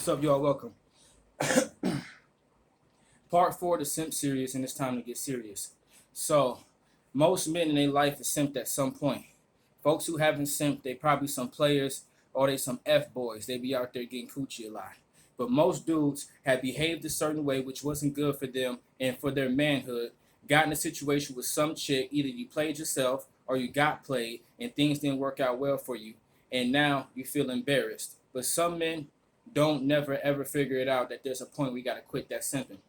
What's up, y'all? Welcome. Part 4 of the Simp series, and it's time to get serious. So, most men in their life is simped at some point. Folks who haven't simped, they probably some players or they some F-boys. They be out there getting coochie a lot. But most dudes have behaved a certain way which wasn't good for them and for their manhood. Got in a situation with some chick, either you played yourself or you got played and things didn't work out well for you. And now you feel embarrassed. But some men don't never ever figure it out that there's a point we got to quit that simping.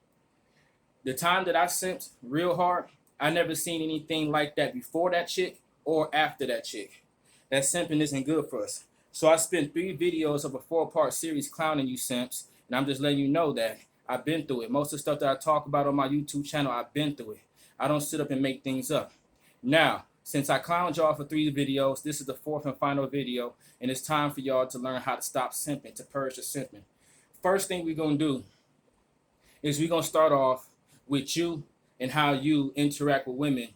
The time that I simped real hard, I never seen anything like that before that chick or after that chick. That simping isn't good for us. So I spent 3 videos of a 4-part series clowning you simps, and I'm just letting you know that I've been through it. Most of the stuff that I talk about on my YouTube channel, I've been through it. I don't sit up and make things up. Now, since I clowned y'all for 3 videos, this is the 4th and final video, and it's time for y'all to learn how to stop simping, to purge the simping. First thing we're going to do is we're going to start off with you and how you interact with women,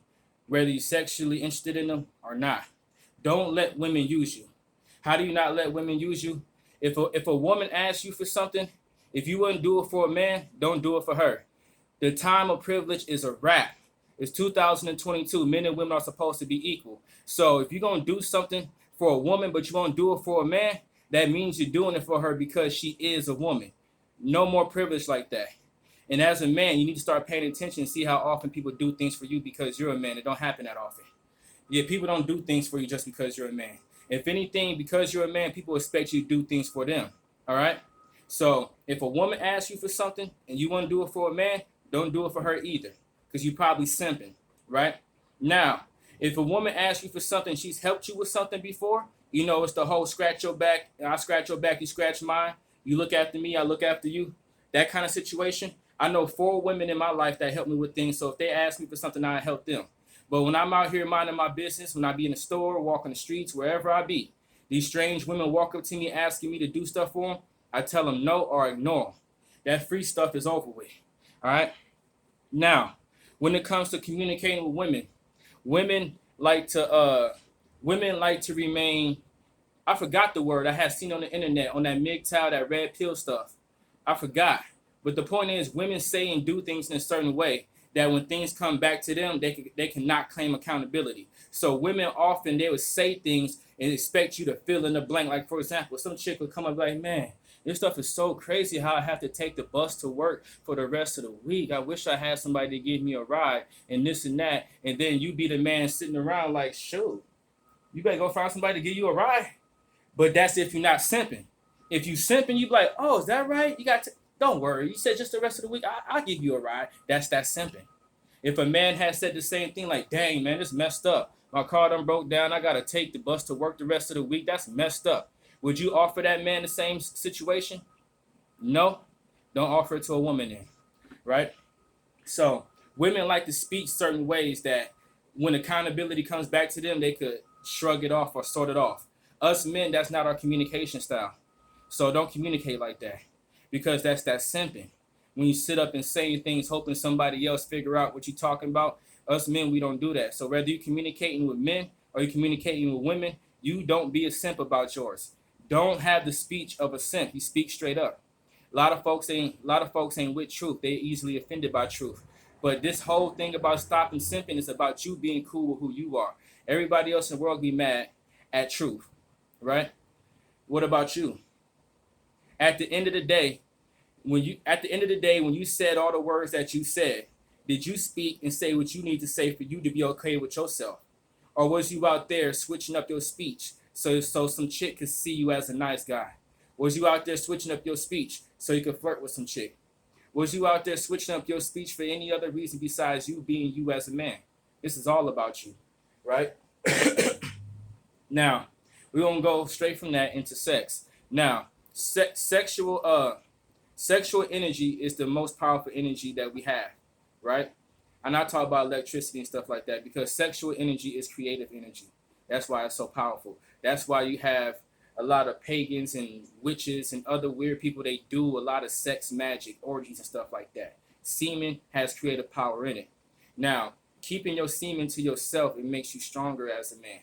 whether you're sexually interested in them or not. Don't let women use you. How do you not let women use you? If a woman asks you for something, if you wouldn't do it for a man, don't do it for her. The time of privilege is a wrap. It's 2022. Men and women are supposed to be equal. So if you're going to do something for a woman, but you won't do it for a man, that means you're doing it for her because she is a woman. No more privilege like that. And as a man, you need to start paying attention and see how often people do things for you because you're a man. It don't happen that often. Yeah, people don't do things for you just because you're a man. If anything, because you're a man, people expect you to do things for them. All right? So if a woman asks you for something and you want to do it for a man, don't do it for her either because you probably simping, right? Now, if a woman asks you for something, she's helped you with something before, you know, it's the whole scratch your back, I scratch your back, you scratch mine. You look after me, I look after you. That kind of situation. I know 4 women in my life that help me with things, so if they ask me for something, I help them. But when I'm out here minding my business, when I be in the store, walking the streets, wherever I be, these strange women walk up to me asking me to do stuff for them, I tell them no or ignore them. That free stuff is over with. All right? Now, when it comes to communicating with women, women like to remain, I forgot the word I had seen on the internet, on that MGTOW, that red pill stuff. I forgot. But the point is, women say and do things in a certain way that when things come back to them, they cannot claim accountability. So women often, they would say things and expect you to fill in the blank. Like, for example, some chick would come up like, man, this stuff is so crazy how I have to take the bus to work for the rest of the week. I wish I had somebody to give me a ride and this and that. And then you be the man sitting around like, shoot, you better go find somebody to give you a ride. But that's if you're not simping. If you simping, you be like, oh, is that right? You got to... Don't worry. You said just the rest of the week, I'll give you a ride. That's that simping. If a man has said the same thing, like, dang, man, this messed up. My car done broke down. I got to take the bus to work the rest of the week. That's messed up. Would you offer that man the same situation? No. Don't offer it to a woman then, right? So women like to speak certain ways that when accountability comes back to them, they could shrug it off or sort it off. Us men, that's not our communication style. So don't communicate like that. Because that's that simping. When you sit up and say things hoping somebody else figure out what you're talking about, us men, we don't do that. So whether you're communicating with men or you're communicating with women, you don't be a simp about yours. Don't have the speech of a simp. You speak straight up. A lot of folks ain't with truth. They're easily offended by truth. But this whole thing about stopping simping is about you being cool with who you are. Everybody else in the world be mad at truth, right? What about you? At the end of the day, when you said all the words that you said, did you speak and say what you need to say for you to be okay with yourself? Or was you out there switching up your speech so some chick could see you as a nice guy? Was you out there switching up your speech so you could flirt with some chick? Was you out there switching up your speech for any other reason besides you being you as a man? This is all about you, right? Now, we're going to go straight from that into sex. Now, sexual energy is the most powerful energy that we have, right? I'm not talking about electricity and stuff like that because sexual energy is creative energy. That's why it's so powerful. That's why you have a lot of pagans and witches and other weird people. They do a lot of sex magic, orgies and stuff like that. Semen has creative power in it. Now, keeping your semen to yourself, it makes you stronger as a man.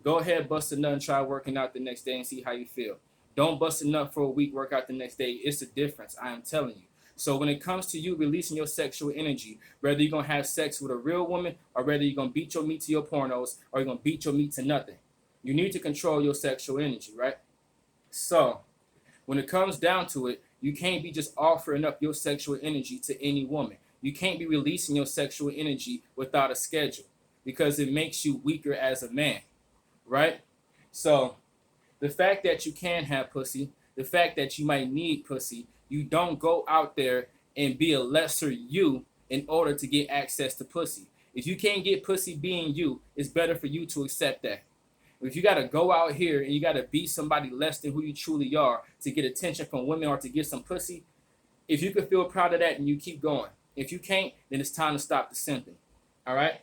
Go ahead, bust a nut and try working out the next day and see how you feel. Don't bust a nut for a week, work out the next day. It's the difference, I am telling you. So when it comes to you releasing your sexual energy, whether you're going to have sex with a real woman or whether you're going to beat your meat to your pornos or you're going to beat your meat to nothing, you need to control your sexual energy, right? So when it comes down to it, you can't be just offering up your sexual energy to any woman. You can't be releasing your sexual energy without a schedule because it makes you weaker as a man, right? So the fact that you can have pussy, the fact that you might need pussy, you don't go out there and be a lesser you in order to get access to pussy. If you can't get pussy being you, it's better for you to accept that. If you got to go out here and you got to be somebody less than who you truly are to get attention from women or to get some pussy, if you can feel proud of that, then you keep going. If you can't, then it's time to stop the simping. All right?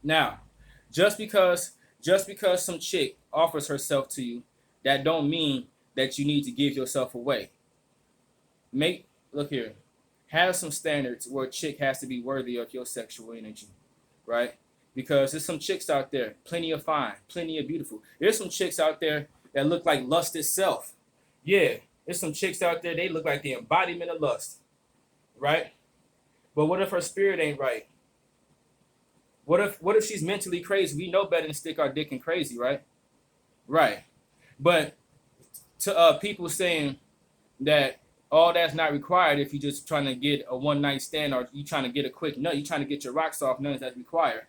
Now, just because some chick offers herself to you, that don't mean that you need to give yourself away. Look here, have some standards where a chick has to be worthy of your sexual energy, right? Because there's some chicks out there, plenty of fine, plenty of beautiful. There's some chicks out there that look like lust itself. Yeah, there's some chicks out there, they look like the embodiment of lust, right? But what if her spirit ain't right? What if she's mentally crazy? We know better than stick our dick in crazy, right? Right. But to people saying that all that's not required if you're just trying to get a one-night stand or you trying to get a quick nut, you trying to get your rocks off, none of that's required.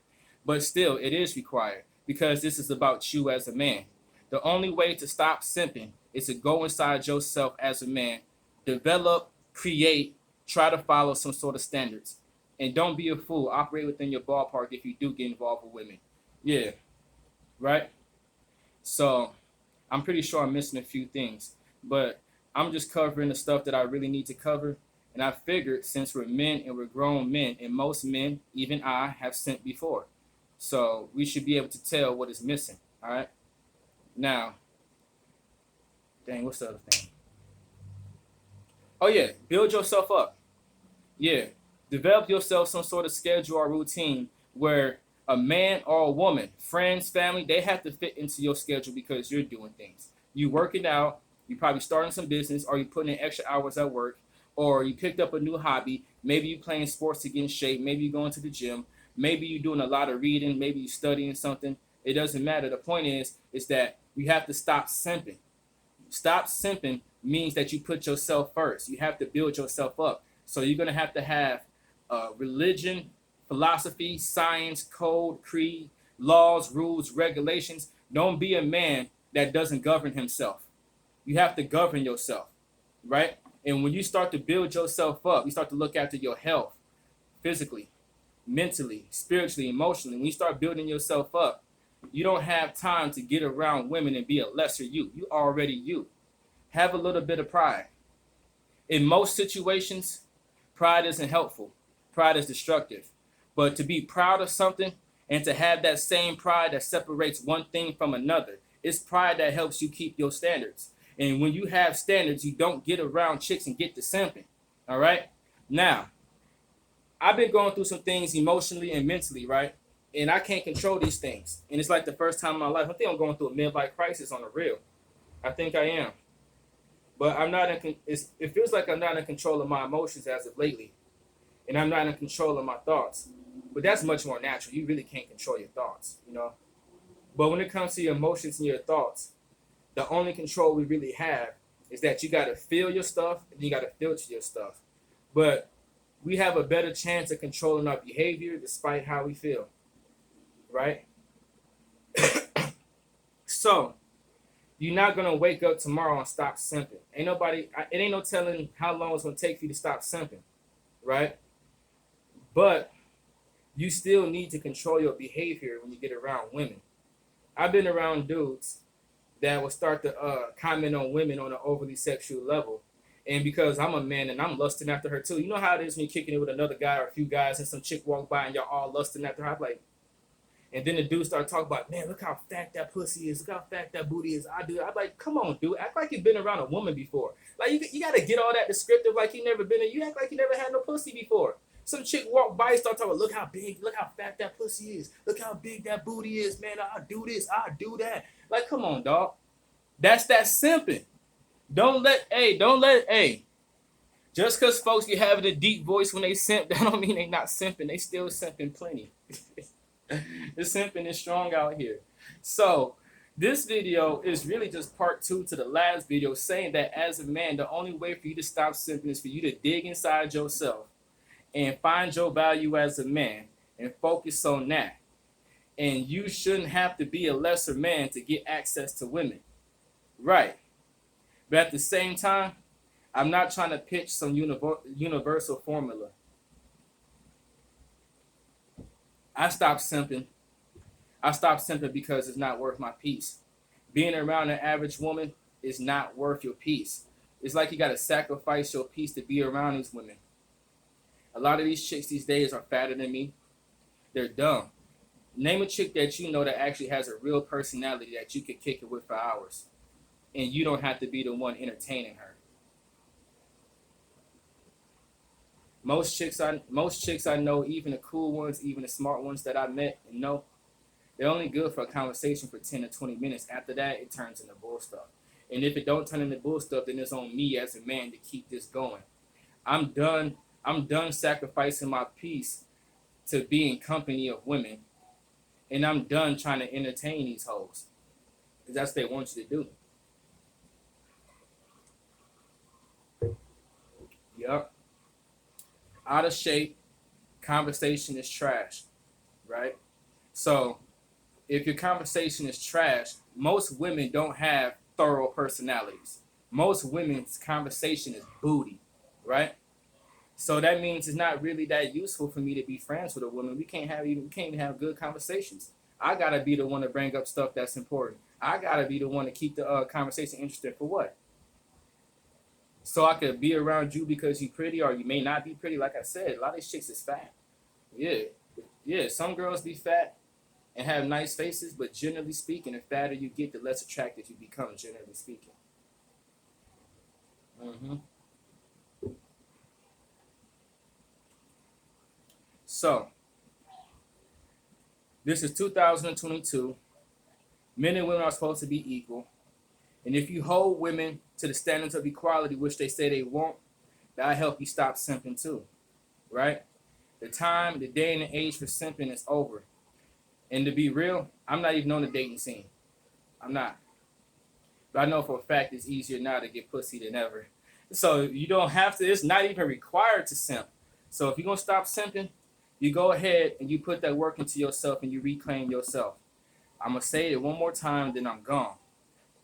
But still, it is required because this is about you as a man. The only way to stop simping is to go inside yourself as a man, develop, create, try to follow some sort of standards. And don't be a fool. Operate within your ballpark if you do get involved with women. Yeah, right? So I'm pretty sure I'm missing a few things, but I'm just covering the stuff that I really need to cover. And I figured since we're men and we're grown men, and most men, even I, have simped before. So we should be able to tell what is missing, all right? Now, dang, what's the other thing? Oh, yeah, build yourself up. Yeah, develop yourself some sort of schedule or routine where a man or a woman, friends, family, they have to fit into your schedule because you're doing things. You working out, you probably starting some business, or you putting in extra hours at work, or you picked up a new hobby. Maybe you playing sports to get in shape. Maybe you going to the gym. Maybe you're doing a lot of reading. Maybe you studying something. It doesn't matter. The point is that you have to stop simping. Stop simping means that you put yourself first. You have to build yourself up. So you're going to have religion, philosophy, science, code, creed, laws, rules, regulations. Don't be a man that doesn't govern himself. You have to govern yourself, right? And when you start to build yourself up, you start to look after your health, physically, mentally, spiritually, emotionally. When you start building yourself up, you don't have time to get around women and be a lesser you. You already you. Have a little bit of pride. In most situations, pride isn't helpful. Pride is destructive. But to be proud of something and to have that same pride that separates one thing from another, it's pride that helps you keep your standards. And when you have standards, you don't get around chicks and get to simping. All right? Now, I've been going through some things emotionally and mentally, right? And I can't control these things. And it's like the first time in my life. I think I'm going through a midlife crisis on the real. I think I am. But I'm not it feels like I'm not in control of my emotions as of lately. And I'm not in control of my thoughts. But that's much more natural. You really can't control your thoughts, you know? But when it comes to your emotions and your thoughts, the only control we really have is that you got to feel your stuff and you got to filter your stuff. But we have a better chance of controlling our behavior despite how we feel, right? So, you're not going to wake up tomorrow and stop simping. It ain't no telling how long it's going to take for you to stop simping, right? But you still need to control your behavior when you get around women. I've been around dudes that will start to comment on women on an overly sexual level. And because I'm a man and I'm lusting after her too. You know how it is when you're kicking it with another guy or a few guys and some chick walk by and y'all all lusting after her. I'm like, and then the dude start talking about, man, look how fat that pussy is. Look how fat that booty is. I'm like, come on, dude. Act like you've been around a woman before. Like, you got to get all that descriptive like you never been in. You act like you never had no pussy before. Some chick walk by and start talking, look how big, look how fat that pussy is. Look how big that booty is, man. I'll do this, I'll do that. Like, come on, dog. That's that simping. Don't let just because folks be having a deep voice when they simp, that don't mean they not simping. They still simping plenty. The simping is strong out here. So this video is really just part 2 to the last video, saying that as a man, the only way for you to stop simping is for you to dig inside yourself and find your value as a man and focus on that. And you shouldn't have to be a lesser man to get access to women. Right. But at the same time, I'm not trying to pitch some universal formula. I stopped simping. Because it's not worth my peace. Being around an average woman is not worth your peace. It's like you got to sacrifice your peace to be around these women. A lot of these chicks these days are fatter than me. They're dumb. Name a chick that you know that actually has a real personality that you could kick it with for hours. And you don't have to be the one entertaining her. Most chicks I know, even the cool ones, even the smart ones that I met and know, they're only good for a conversation for 10 to 20 minutes. After that, it turns into bull stuff. And if it don't turn into bull stuff, then it's on me as a man to keep this going. I'm done sacrificing my peace to be in company of women. And I'm done trying to entertain these hoes. Because that's what they want you to do. Yup. Out of shape, conversation is trash. Right? So, if your conversation is trash, most women don't have thorough personalities. Most women's conversation is booty, right? So that means it's not really that useful for me to be friends with a woman. We can't even have good conversations. I gotta be the one to bring up stuff that's important. I gotta be the one to keep the conversation interesting. For what? So I could be around you because you're pretty, or you may not be pretty. Like I said, a lot of these chicks is fat. Yeah. Some girls be fat and have nice faces, but generally speaking, the fatter you get, the less attractive you become, generally speaking. So, this is 2022. Men and women are supposed to be equal. And if you hold women to the standards of equality, which they say they won't, that'll help you stop simping too, right? The time, the day, and the age for simping is over. And to be real, I'm not even on the dating scene. I'm not. But I know for a fact it's easier now to get pussy than ever. So you don't have to, it's not even required to simp. So if you're going to stop simping, you go ahead and you put that work into yourself and you reclaim yourself. I'm going to say it one more time, then I'm gone.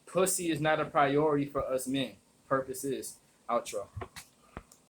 Pussy is not a priority for us men. Purpose is. Outro.